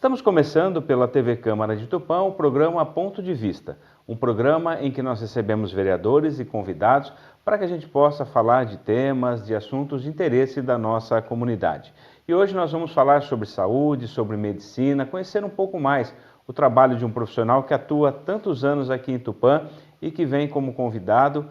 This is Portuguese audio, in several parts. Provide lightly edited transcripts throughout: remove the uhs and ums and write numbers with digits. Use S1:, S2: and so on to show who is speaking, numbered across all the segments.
S1: Estamos começando pela TV Câmara de Tupã o programa Ponto de Vista, um programa em que nós recebemos vereadores e convidados para que a gente possa falar de temas, de assuntos de interesse da nossa comunidade. E hoje nós vamos falar sobre saúde, sobre medicina, conhecer um pouco mais o trabalho de um profissional que atua há tantos anos aqui em Tupã e que vem como convidado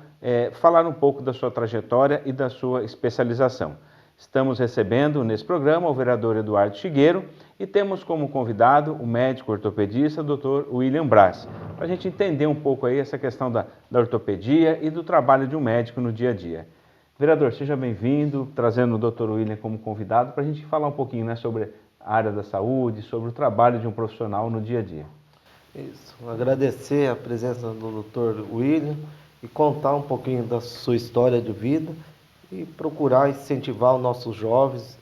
S1: falar um pouco da sua trajetória e da sua especialização. Estamos recebendo nesse programa o vereador Eduardo Chigueiro e temos como convidado o médico ortopedista Dr. William Braz, para a gente entender um pouco aí essa questão da ortopedia e do trabalho de um médico no dia a dia. Vereador, seja bem-vindo, trazendo o Dr. William como convidado para a gente falar um pouquinho, né, sobre a área da saúde, sobre o trabalho de um profissional no dia a dia.
S2: Isso, agradecer a presença do Dr. William e contar um pouquinho da sua história de vida e procurar incentivar os nossos jovens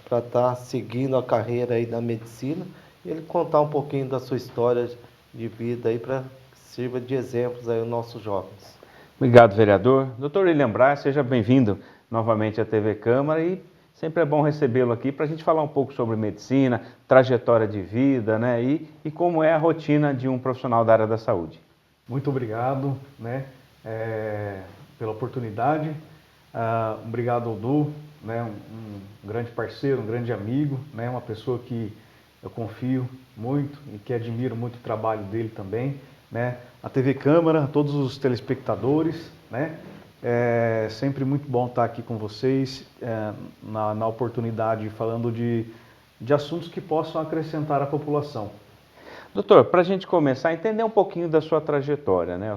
S2: para estar seguindo a carreira aí da medicina e ele contar um pouquinho da sua história de vida aí para que sirva de exemplos aí aos nossos jovens.
S1: Obrigado, vereador. Dr. William Braz, seja bem-vindo novamente à TV Câmara e sempre é bom recebê-lo aqui para a gente falar um pouco sobre medicina, trajetória de vida, né, e como é a rotina de um profissional da área da saúde.
S3: Muito obrigado, né, pela oportunidade. Obrigado ao Du, né, um grande parceiro, um grande amigo, né, uma pessoa que eu confio muito e que admiro muito o trabalho dele também, né, a TV Câmara, a todos os telespectadores, né, é sempre muito bom estar aqui com vocês na oportunidade falando de assuntos que possam acrescentar à população.
S1: Doutor, para a gente começar a entender um pouquinho da sua trajetória, né?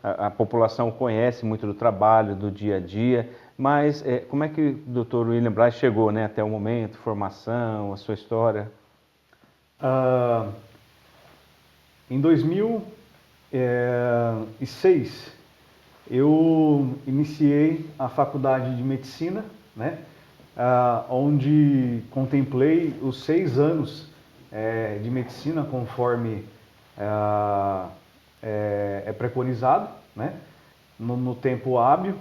S1: A população conhece muito do trabalho, do dia a dia, mas como é que o Dr. William Braz chegou, né, até o momento, formação, a sua história?
S3: Em 2006, eu iniciei a faculdade de medicina, né, onde contemplei os 6 anos de medicina conforme é preconizado, né, no tempo hábil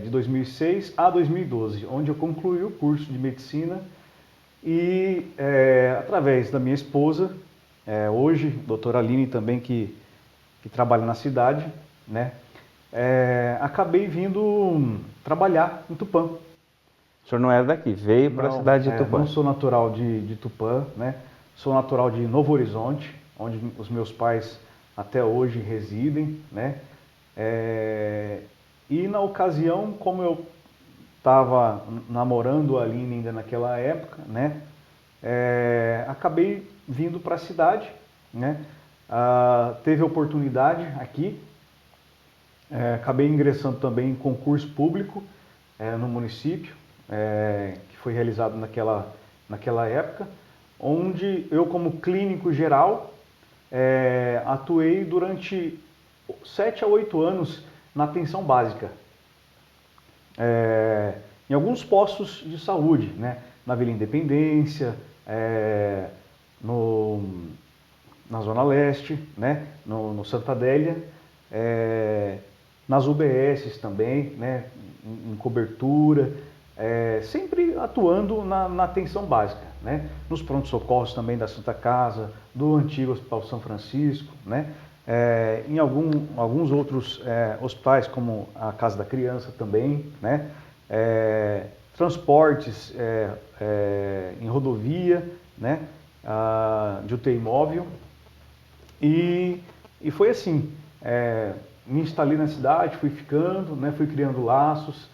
S3: de 2006 a 2012, onde eu concluí o curso de medicina e através da minha esposa, hoje, doutora Aline também, que trabalha na cidade, né, acabei vindo trabalhar em Tupã.
S1: O senhor não era daqui, veio para a cidade de Tupã?
S3: Não sou natural de Tupã, né? Sou natural de Novo Horizonte, onde os meus pais até hoje residem, né? E na ocasião, como eu estava namorando a Aline ainda naquela época, né? Acabei vindo para a cidade, né? Teve oportunidade aqui, acabei ingressando também em concurso público no município, que foi realizado naquela época, onde eu, como clínico geral, atuei durante 7 a 8 anos na atenção básica, em alguns postos de saúde, né? Na Vila Independência, na Zona Leste, né? no Santa Adélia, nas UBSs também, né? Em cobertura, sempre atuando na atenção básica, né? Nos prontos-socorros também da Santa Casa, do antigo Hospital São Francisco, né? Em alguns outros hospitais, como a Casa da Criança também, né? Transportes em rodovia, né? De UTI móvel, e foi assim, me instalei na cidade, fui ficando, né? Fui criando laços.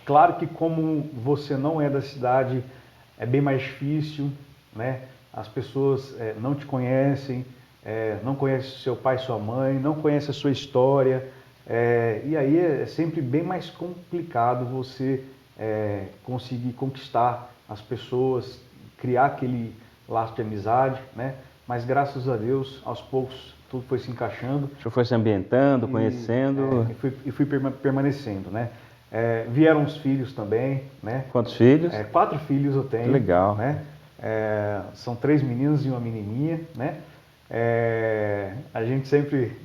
S3: Claro que como você não é da cidade, é bem mais difícil, né? As pessoas não te conhecem, não conhecem seu pai, sua mãe, não conhecem a sua história, e aí é sempre bem mais complicado você conseguir conquistar as pessoas, criar aquele laço de amizade, né? Mas graças a Deus, aos poucos, tudo foi se encaixando.
S1: O senhor foi se ambientando, conhecendo?
S3: E fui permanecendo, né? Vieram os filhos também, né?
S1: Quantos filhos?
S3: 4 filhos eu tenho.
S1: Legal.
S3: Né? São 3 meninos e uma menininha, né? A gente sempre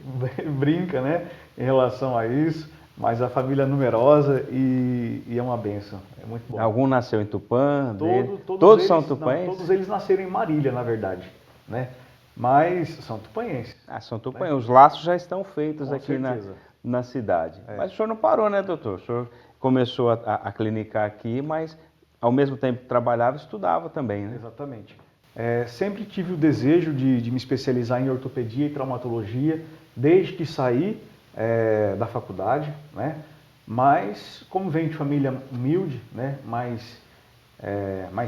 S3: brinca, né? Em relação a isso, mas a família é numerosa e é uma bênção, é muito bom.
S1: Algum nasceu em Tupã?
S3: Todos
S1: são
S3: eles,
S1: tupães?
S3: não, todos eles nasceram em Marília, na verdade, né? Mas são tupãenses.
S1: Ah, são tupães. Né? Os laços já estão feitos
S3: Com
S1: aqui
S3: certeza.
S1: na cidade.
S3: É.
S1: Mas o senhor não parou, né, doutor? O senhor começou a clinicar aqui, mas ao mesmo tempo que trabalhava, estudava também, né?
S3: Exatamente. Sempre tive o desejo de me especializar em ortopedia e traumatologia, desde que saí da faculdade, né? Mas, como venho de família humilde, né? mais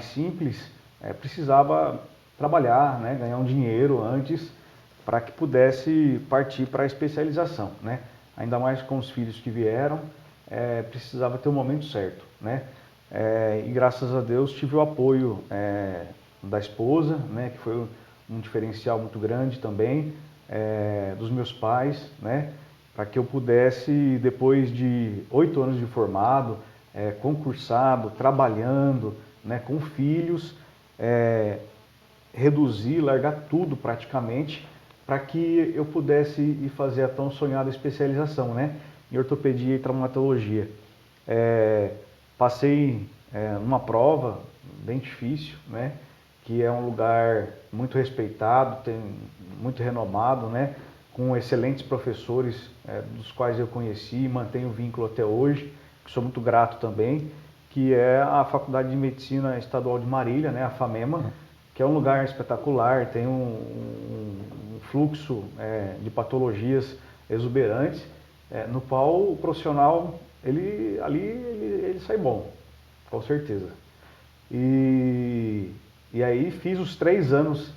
S3: simples, precisava trabalhar, né? Ganhar um dinheiro antes para que pudesse partir para a especialização, né? Ainda mais com os filhos que vieram, precisava ter o momento certo, né? E graças a Deus tive o apoio da esposa, né, que foi um diferencial muito grande também, dos meus pais, né, para que eu pudesse, depois de 8 anos de formado, concursado, trabalhando, né, com filhos, reduzir, largar tudo praticamente, para que eu pudesse ir fazer a tão sonhada especialização, né, em ortopedia e traumatologia. Passei uma prova bem difícil, né? Que é um lugar muito respeitado, muito renomado, né? Com excelentes professores, dos quais eu conheci e mantenho vínculo até hoje, que sou muito grato também, que é a Faculdade de Medicina Estadual de Marília, né? A FAMEMA, que é um lugar espetacular, tem um fluxo de patologias exuberantes, no qual o profissional ele sai bom, com certeza. E aí fiz os 3 anos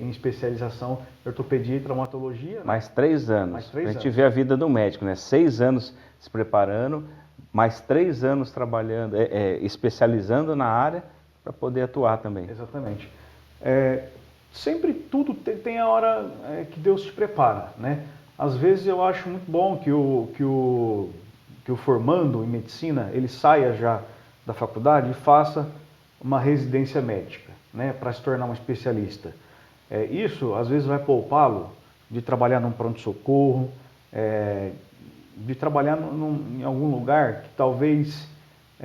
S3: em especialização em ortopedia e traumatologia.
S1: Mais 3 anos.
S3: Mais 3
S1: a gente
S3: anos.
S1: vê a vida do médico, né? 6 anos se preparando, mais 3 anos trabalhando, especializando na área para poder atuar também.
S3: Exatamente. Sempre tudo tem a hora que Deus te prepara, né? Às vezes eu acho muito bom que o formando em medicina, ele saia já da faculdade e faça uma residência médica, né, para se tornar um especialista. Isso, às vezes, vai poupá-lo de trabalhar num pronto-socorro, de trabalhar em algum lugar que talvez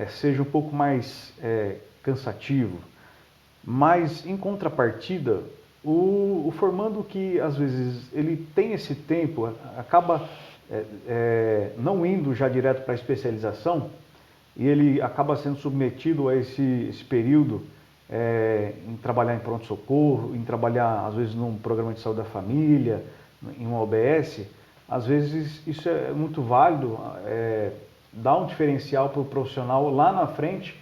S3: seja um pouco mais cansativo. Mas, em contrapartida, o formando que, às vezes, ele tem esse tempo, acaba não indo já direto para a especialização, e ele acaba sendo submetido a esse período em trabalhar em pronto-socorro, em trabalhar, às vezes, num programa de saúde da família, em uma OBS. Às vezes, isso é muito válido, dá um diferencial para o profissional lá na frente,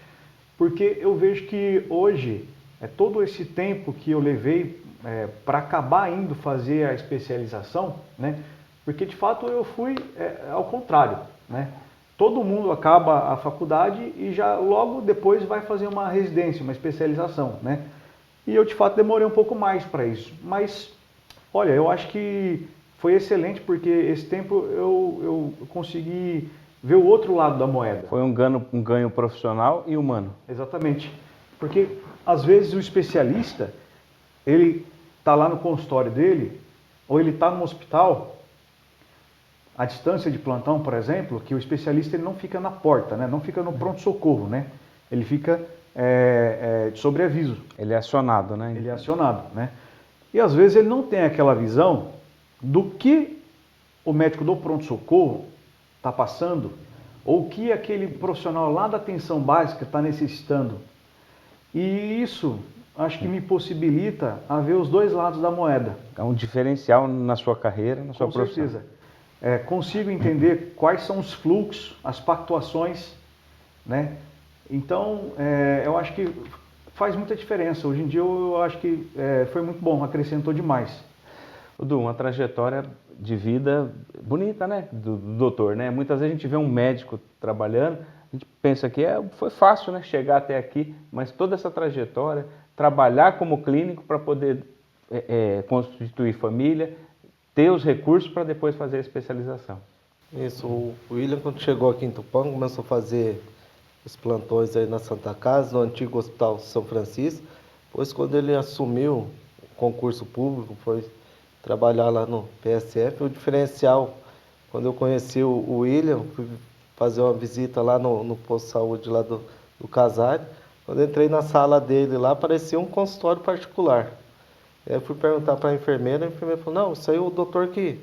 S3: porque eu vejo que hoje, todo esse tempo que eu levei para acabar indo fazer a especialização, né? Porque de fato eu fui ao contrário, né? Todo mundo acaba a faculdade e já logo depois vai fazer uma residência, uma especialização, né? E eu de fato demorei um pouco mais para isso, mas olha, eu acho que foi excelente porque esse tempo eu consegui ver o outro lado da moeda.
S1: Foi um ganho profissional e humano.
S3: Exatamente, porque às vezes o especialista, ele está lá no consultório dele, ou ele está no hospital, a distância de plantão, por exemplo, que o especialista ele não fica na porta, né? Não fica no pronto-socorro, né? Ele fica de sobreaviso.
S1: Ele é acionado, né?
S3: Ele é acionado, né? E às vezes ele não tem aquela visão do que o médico do pronto-socorro está passando, ou o que aquele profissional lá da atenção básica está necessitando. E isso acho que me possibilita a ver os dois lados da moeda.
S1: É um diferencial na sua carreira, na sua profissão.
S3: Com certeza. Consigo entender quais são os fluxos, as pactuações, né? Então, eu acho que faz muita diferença. Hoje em dia eu acho que foi muito bom, acrescentou demais.
S1: Du, uma trajetória de vida bonita, né, do doutor, né? Muitas vezes a gente vê um médico trabalhando, a gente pensa que foi fácil, né, chegar até aqui, mas toda essa trajetória, trabalhar como clínico para poder constituir família, ter os recursos para depois fazer a especialização.
S2: Isso, o William, quando chegou aqui em Tupã, começou a fazer os plantões aí na Santa Casa, no antigo Hospital São Francisco. Depois, quando ele assumiu o concurso público, foi trabalhar lá no PSF, o diferencial Quando eu conheci o William, fui fazer uma visita lá no posto de saúde lá do Casares. Quando eu entrei na sala dele lá, parecia um consultório particular. Aí eu fui perguntar para a enfermeira falou, não, isso aí o doutor que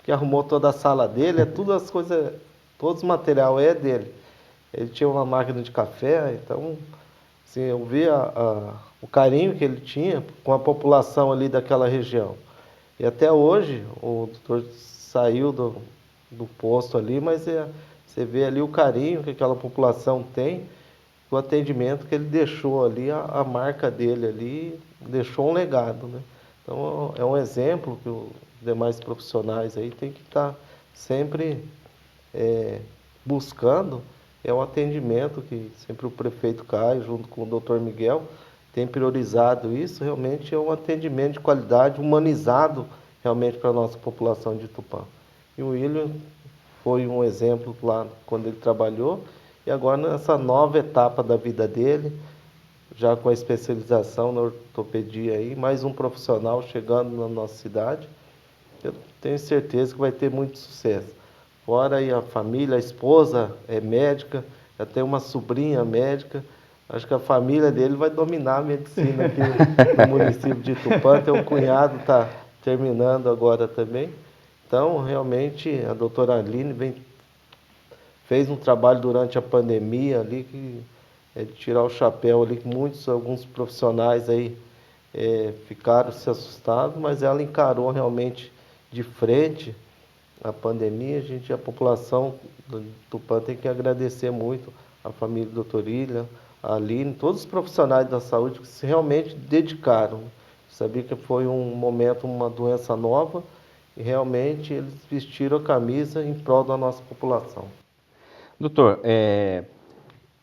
S2: arrumou toda a sala dele, é tudo as coisas, todos os material é dele. Ele tinha uma máquina de café, então, assim, eu vi o carinho que ele tinha com a população ali daquela região. E até hoje, o doutor saiu do posto ali, mas você vê ali o carinho que aquela população tem, o atendimento que ele deixou ali, a marca dele ali, deixou um legado, né? Então, é um exemplo que os demais profissionais aí têm que estar sempre buscando, é um atendimento que sempre o prefeito Caio, junto com o doutor Miguel, tem priorizado isso, realmente é um atendimento de qualidade, humanizado realmente para a nossa população de Tupã. E o William foi um exemplo lá quando ele trabalhou, e agora nessa nova etapa da vida dele, já com a especialização na ortopedia aí, mais um profissional chegando na nossa cidade, eu tenho certeza que vai ter muito sucesso. Fora aí a família, a esposa é médica, já tem uma sobrinha médica, acho que a família dele vai dominar a medicina aqui no município de Tupã, tem um cunhado está terminando agora também. Então, realmente, a doutora Aline fez um trabalho durante a pandemia ali, que é de tirar o chapéu ali, que alguns profissionais aí ficaram se assustados, mas ela encarou realmente de frente a pandemia. A população do Tupã tem que agradecer muito a família do Dr. William, a Aline, todos os profissionais da saúde que se realmente dedicaram. Sabia que foi um momento, uma doença nova, e realmente eles vestiram a camisa em prol da nossa população.
S1: Doutor,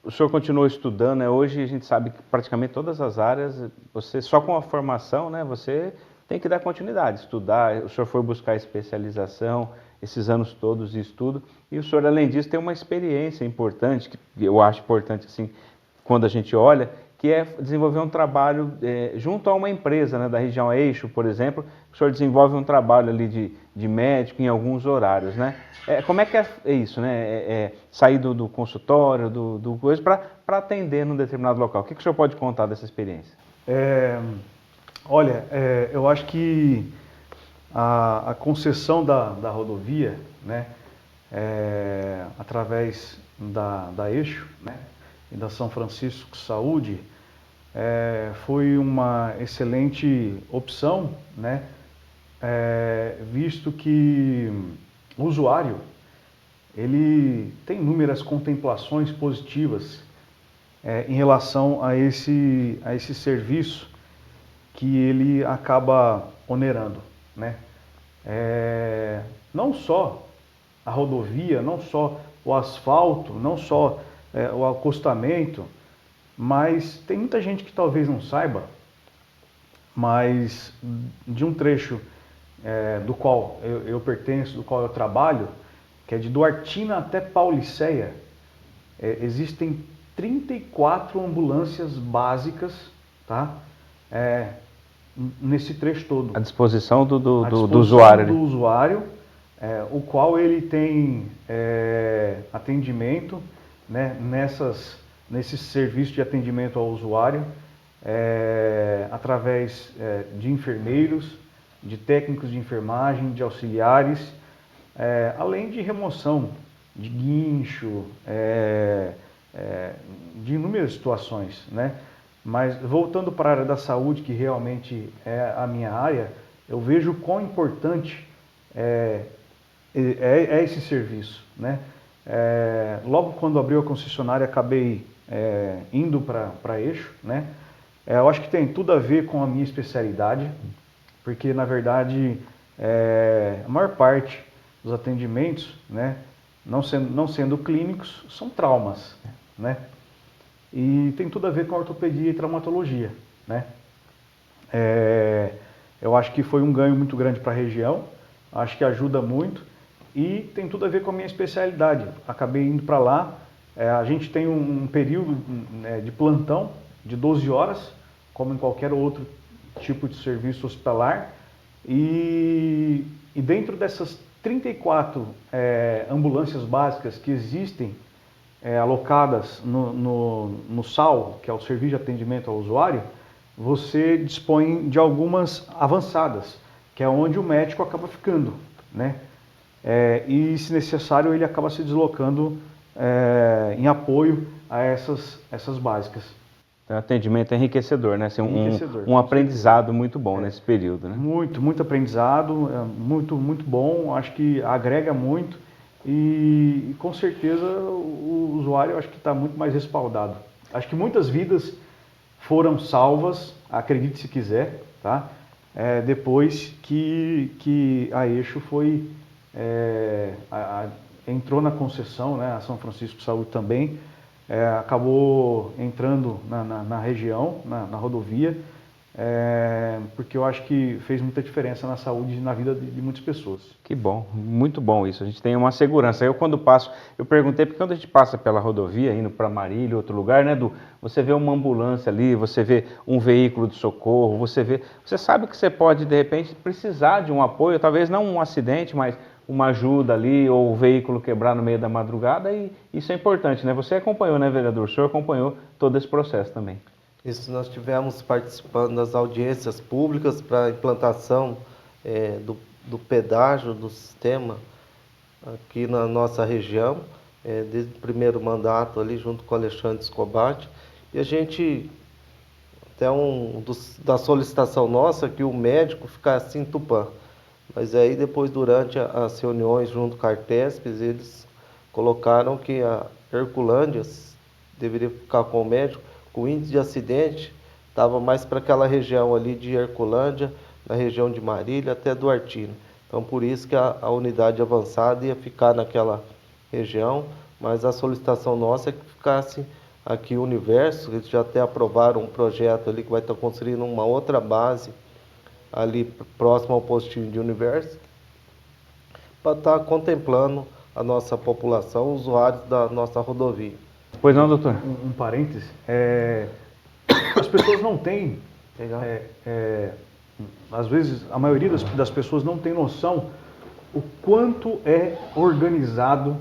S1: o senhor continuou estudando, né? Hoje a gente sabe que praticamente todas as áreas, você só com a formação, né, você tem que dar continuidade, estudar. O senhor foi buscar especialização, esses anos todos de estudo, e o senhor, além disso, tem uma experiência importante, que eu acho importante, assim, quando a gente olha, que é desenvolver um trabalho junto a uma empresa, né, da região Eixo, por exemplo. O senhor desenvolve um trabalho ali de médico em alguns horários, né? Como é que é isso, né? Sair do consultório, do coisa, para atender num determinado local. O que o senhor pode contar dessa experiência?
S3: Olha, eu acho que a concessão da rodovia, né, através da Eixo, né, e da São Francisco Saúde, foi uma excelente opção, né, visto que o usuário ele tem inúmeras contemplações positivas em relação a esse serviço que ele acaba onerando, né? Não só a rodovia, não só o asfalto, não só o acostamento, mas tem muita gente que talvez não saiba, mas de um trecho do qual eu pertenço, do qual eu trabalho, que é de Duartina até Pauliceia, existem 34 ambulâncias básicas, tá? Nesse trecho todo.
S1: À disposição do usuário.
S3: Do usuário, o qual ele tem atendimento, né, nesse serviço de atendimento ao usuário, através de enfermeiros, de técnicos de enfermagem, de auxiliares, além de remoção de guincho, de inúmeras situações, né? Mas voltando para a área da saúde, que realmente é a minha área, eu vejo o quão importante é esse serviço, né? Logo quando abriu a concessionária, acabei indo para Eixo, né? Eu acho que tem tudo a ver com a minha especialidade, porque na verdade a maior parte dos atendimentos, né, não sendo clínicos, são traumas, né? E tem tudo a ver com a ortopedia e traumatologia, né? Eu acho que foi um ganho muito grande para a região, acho que ajuda muito e tem tudo a ver com a minha especialidade. Acabei indo para lá, a gente tem um período de plantão de 12 horas, como em qualquer outro tipo de serviço hospitalar, e dentro 34 ambulâncias básicas que existem alocadas no SAU, que é o Serviço de Atendimento ao Usuário, você dispõe de algumas avançadas, que é onde o médico acaba ficando, né? E, se necessário, ele acaba se deslocando em apoio a essas básicas.
S1: Então, atendimento é enriquecedor, né? Assim,
S3: Enriquecedor,
S1: um aprendizado muito bom nesse período, né?
S3: Muito aprendizado, muito bom, acho que agrega muito e com certeza o usuário acho que está muito mais respaldado. Acho que muitas vidas foram salvas, acredite se quiser, tá? Depois que a Eixo foi, entrou na concessão, né? A São Francisco Saúde também, acabou entrando na região, na rodovia, porque eu acho que fez muita diferença na saúde e na vida de muitas pessoas.
S1: Que bom, muito bom isso. A gente tem uma segurança. Eu quando passo, eu perguntei, porque quando a gente passa pela rodovia, indo para Marília, outro lugar, né, Edu? Você vê uma ambulância ali, você vê um veículo de socorro, você sabe que você pode, de repente, precisar de um apoio, talvez não um acidente, mas uma ajuda ali, ou o veículo quebrar no meio da madrugada, e isso é importante, né? Você acompanhou, né, vereador? O senhor acompanhou todo esse processo também.
S2: Isso, nós tivemos participando das audiências públicas para a implantação do pedágio do sistema aqui na nossa região, desde o primeiro mandato ali junto com o Alexandre Escobar. E a gente, até da solicitação nossa, que o médico ficasse em Tupã. Mas aí depois, durante as reuniões junto com a Artesp, eles colocaram que a Herculândia deveria ficar com o médico. O índice de acidente estava mais para aquela região ali de Herculândia, na região de Marília até Duartina. Então, por isso que a unidade avançada ia ficar naquela região, mas a solicitação nossa é que ficasse aqui o Universo. Eles já até aprovaram um projeto ali que vai estar construindo uma outra base ali próximo ao postinho de Universo, para estar contemplando a nossa população, usuários da nossa rodovia.
S1: Pois não, doutor?
S3: Um parêntese, as pessoas não têm, às vezes a maioria das pessoas não tem noção o quanto é organizado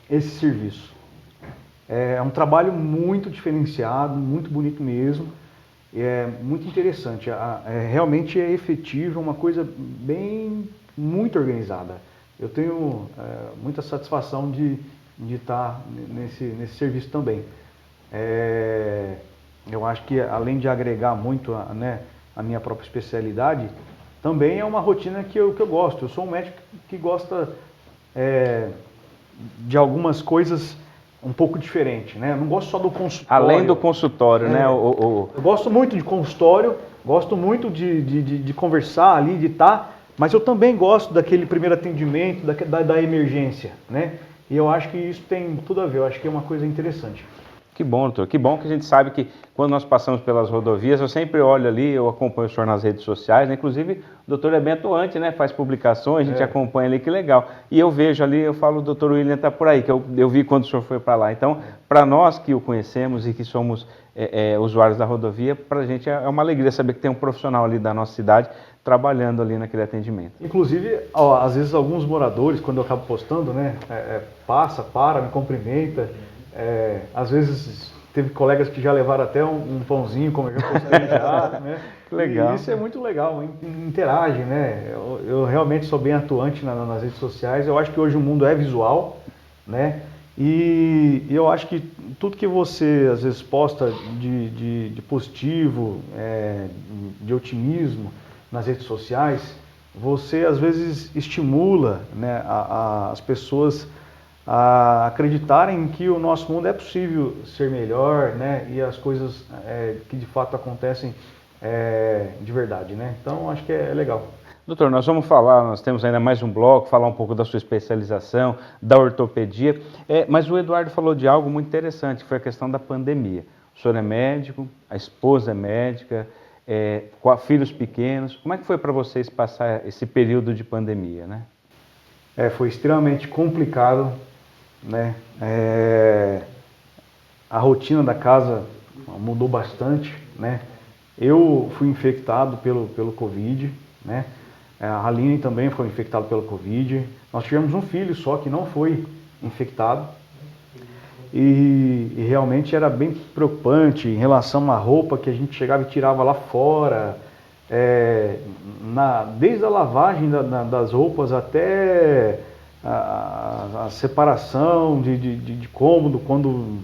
S3: esse serviço. É um trabalho muito diferenciado, muito bonito mesmo, é muito interessante, realmente é efetivo, é uma coisa muito organizada. Eu tenho muita satisfação de estar nesse serviço também. Eu acho que, além de agregar muito a minha própria especialidade, também é uma rotina que eu gosto. Eu sou um médico que gosta de algumas coisas um pouco diferente, né? Eu não gosto só do consultório.
S1: Além do consultório, né?
S3: Eu gosto muito de consultório, gosto muito de conversar ali, de estar, mas eu também gosto daquele primeiro atendimento, da emergência, né? E eu acho que isso tem tudo a ver, eu acho que é uma coisa interessante.
S1: Que bom, doutor. Que bom que a gente sabe que quando nós passamos pelas rodovias, eu sempre olho ali, eu acompanho o senhor nas redes sociais, né? Inclusive o doutor é bem atuante, né? Faz publicações, a gente acompanha ali, que legal. E eu vejo ali, eu falo, o doutor William está por aí, que eu vi quando o senhor foi para lá. Então, para nós que o conhecemos e que somos usuários da rodovia, para a gente é uma alegria saber que tem um profissional ali da nossa cidade trabalhando ali naquele atendimento.
S3: Inclusive, às vezes alguns moradores, quando eu acabo postando, né? Para, me cumprimenta. Às vezes teve colegas que já levaram até um pãozinho, como eu já postei já, né?
S1: Legal.
S3: E isso é muito legal, interage, né? Eu realmente sou bem atuante nas redes sociais. Eu acho que hoje o mundo é visual, né? E eu acho que tudo que você às vezes posta de positivo, de otimismo nas redes sociais, você às vezes estimula, né, as pessoas a acreditarem que o nosso mundo é possível ser melhor, né, e as coisas que de fato acontecem de verdade, né? Então acho que é legal.
S1: Doutor, nós vamos falar, nós temos ainda mais um bloco, falar um pouco da sua especialização, da ortopedia, mas o Eduardo falou de algo muito interessante, que foi a questão da pandemia. O senhor é médico, a esposa é médica, com filhos pequenos. Como é que foi para vocês passar esse período de pandemia, né?
S3: Foi extremamente complicado, né? A rotina da casa mudou bastante, né? Eu fui infectado pelo Covid, né? A Aline também foi infectada pelo Covid. Nós tivemos um filho só que não foi infectado. E realmente era bem preocupante em relação à roupa que a gente chegava e tirava lá fora. Desde a lavagem das roupas até a separação de cômodo, quando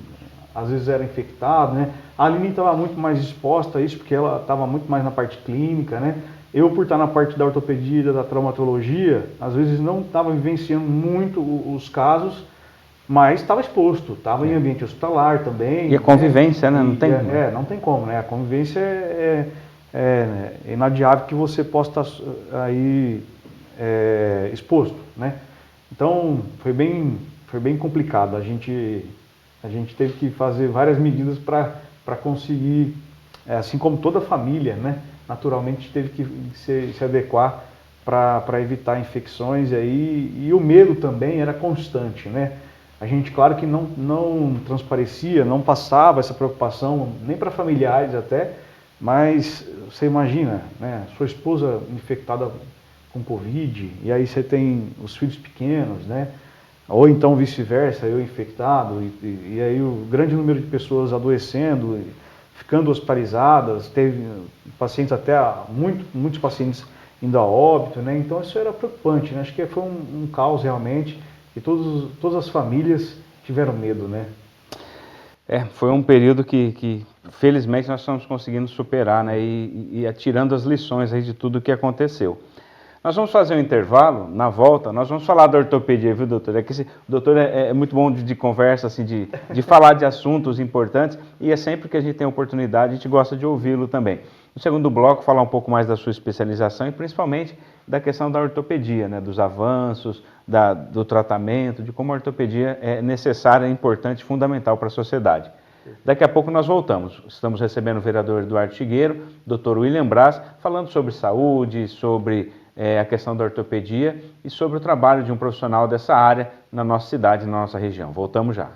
S3: às vezes era infectado, né? A Aline estava muito mais exposta a isso, porque ela estava muito mais na parte clínica, né? Eu, por estar na parte da ortopedia, da traumatologia, às vezes não estava vivenciando muito os casos, mas estava exposto, estava em ambiente hospitalar também.
S1: E a convivência, né? Não tem como.
S3: Não tem como, né? A convivência é inadiável que você possa estar aí exposto, né? Então, foi bem complicado. A gente teve que fazer várias medidas para conseguir, assim como toda a família, né? Naturalmente teve que se adequar para evitar infecções e o medo também era constante, né? A gente, claro que não transparecia, não passava essa preocupação nem para familiares até, mas você imagina, né? Sua esposa infectada com Covid, e aí você tem os filhos pequenos, né? Ou então vice-versa, eu infectado, e aí o grande número de pessoas adoecendo, ficando hospitalizadas, teve pacientes até, muitos pacientes indo a óbito, né? Então isso era preocupante, né? Acho que foi um caos realmente, e todas as famílias tiveram medo, né?
S1: Foi um período que felizmente nós estamos conseguindo superar, né? E tirando as lições aí de tudo o que aconteceu. Nós vamos fazer um intervalo, na volta nós vamos falar da ortopedia, viu, doutor? O doutor é muito bom de conversa, assim, de falar de assuntos importantes, e é sempre que a gente tem oportunidade, a gente gosta de ouvi-lo também. No segundo bloco, falar um pouco mais da sua especialização e principalmente da questão da ortopedia, né? Dos avanços, do tratamento, de como a ortopedia é necessária, importante, fundamental para a sociedade. Daqui a pouco nós voltamos. Estamos recebendo o vereador Eduardo Chigueiro, doutor William Braz, falando sobre saúde, sobre a questão da ortopedia e sobre o trabalho de um profissional dessa área na nossa cidade, na nossa região. Voltamos já.